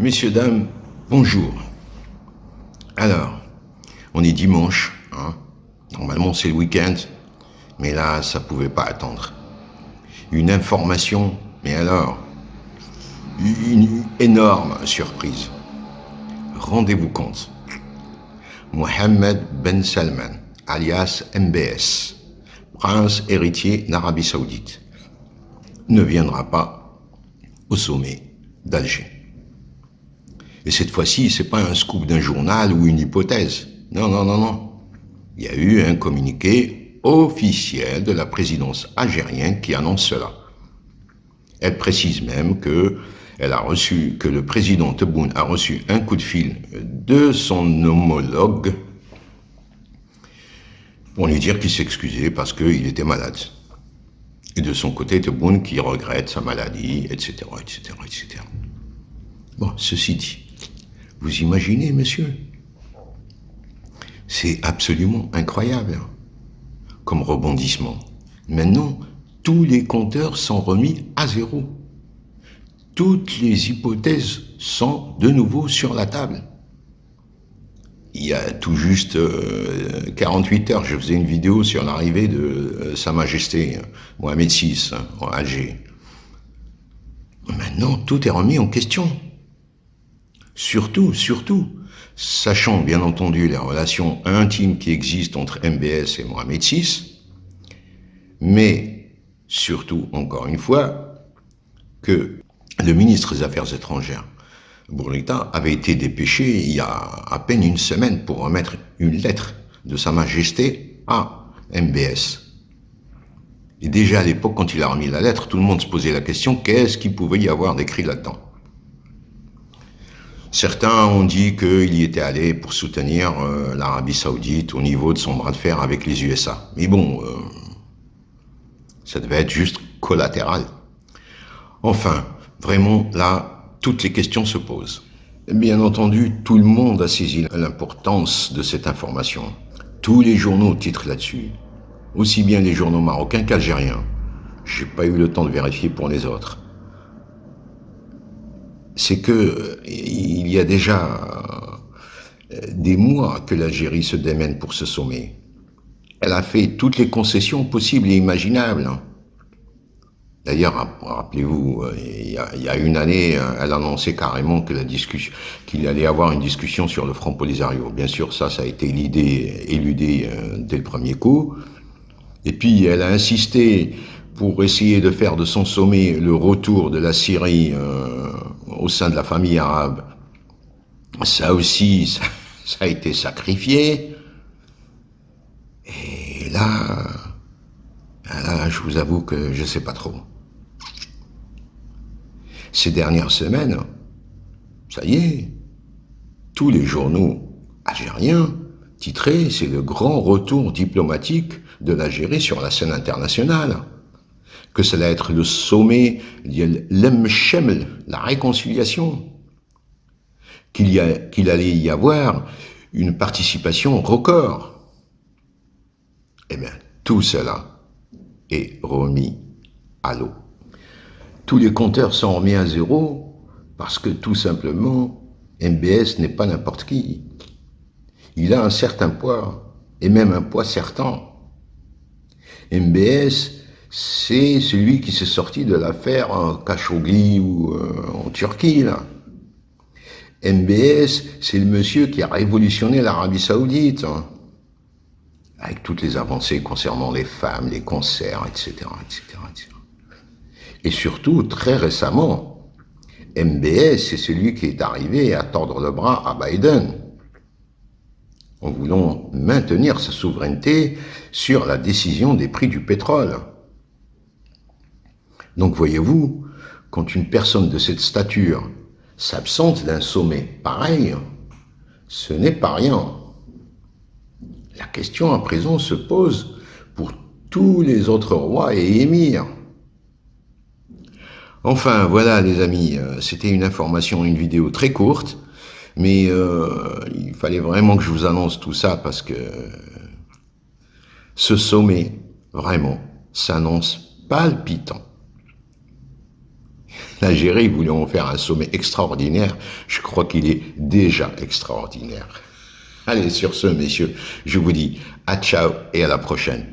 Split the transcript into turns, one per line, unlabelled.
Messieurs, dames, bonjour. Alors, on est dimanche, hein. Normalement c'est le week-end, mais là, ça pouvait pas attendre. Une information, mais alors, une énorme surprise. Rendez-vous compte. Mohammed Ben Salman, alias MBS, prince héritier d'Arabie Saoudite, ne viendra pas au sommet d'Alger. Et cette fois-ci, c'est pas un scoop d'un journal ou une hypothèse. Non, non, non, non. Il y a eu un communiqué officiel de la présidence algérienne qui annonce cela. Elle précise même que le président Tebboune a reçu un coup de fil de son homologue pour lui dire qu'il s'excusait parce qu'il était malade. Et de son côté, Tebboune qui regrette sa maladie, etc., etc., etc. Bon, ceci dit, vous imaginez, monsieur? C'est absolument incroyable comme rebondissement. Maintenant, tous les compteurs sont remis à zéro. Toutes les hypothèses sont de nouveau sur la table. Il y a tout juste 48 heures, je faisais une vidéo sur l'arrivée de Sa Majesté Mohamed VI en Alger. Maintenant, tout est remis en question. Surtout, sachant bien entendu les relations intimes qui existent entre MBS et Mohamed VI, mais surtout, encore une fois, que le ministre des Affaires étrangères, Bourguiba, avait été dépêché il y a à peine une semaine pour remettre une lettre de Sa Majesté à MBS. Et déjà à l'époque, quand il a remis la lettre, tout le monde se posait la question, qu'est-ce qu'il pouvait y avoir d'écrit là-dedans? Certains ont dit qu'il y était allé pour soutenir l'Arabie Saoudite au niveau de son bras de fer avec les USA. Mais bon, ça devait être juste collatéral. Enfin, vraiment, là, toutes les questions se posent. Bien entendu, tout le monde a saisi l'importance de cette information. Tous les journaux titrent là-dessus. Aussi bien les journaux marocains qu'algériens. J'ai pas eu le temps de vérifier pour les autres. C'est que il y a déjà des mois que l'Algérie se démène pour ce sommet. Elle a fait toutes les concessions possibles et imaginables. D'ailleurs, rappelez-vous, il y a une année, elle annonçait carrément que qu'il allait avoir une discussion sur le Front Polisario. Bien sûr, ça a été éludé dès le premier coup. Et puis, elle a insisté pour essayer de faire de son sommet le retour de la Syrie au sein de la famille arabe. Ça aussi, ça a été sacrifié. Et là, je vous avoue que je sais pas trop. Ces dernières semaines, ça y est, tous les journaux algériens titraient « C'est le grand retour diplomatique de l'Algérie sur la scène internationale ». Que ça allait être le sommet, l'Emchemel, la réconciliation, qu'il allait y avoir une participation record. Eh bien, tout cela est remis à l'eau. Tous les compteurs sont remis à zéro parce que tout simplement, MBS n'est pas n'importe qui. Il a un certain poids, et même un poids certain. MBS, c'est celui qui s'est sorti de l'affaire Khashoggi ou en Turquie, là. MBS, c'est le monsieur qui a révolutionné l'Arabie Saoudite, hein, avec toutes les avancées concernant les femmes, les concerts, etc., etc., etc. Et surtout, très récemment, MBS, c'est celui qui est arrivé à tordre le bras à Biden, en voulant maintenir sa souveraineté sur la décision des prix du pétrole. Donc voyez-vous, quand une personne de cette stature s'absente d'un sommet pareil, ce n'est pas rien. La question à présent se pose pour tous les autres rois et émirs. Enfin, voilà les amis, c'était une information, une vidéo très courte, mais il fallait vraiment que je vous annonce tout ça parce que ce sommet, vraiment, s'annonce palpitant. L'Algérie voulait en faire un sommet extraordinaire. Je crois qu'il est déjà extraordinaire. Allez, sur ce, messieurs, je vous dis à ciao et à la prochaine.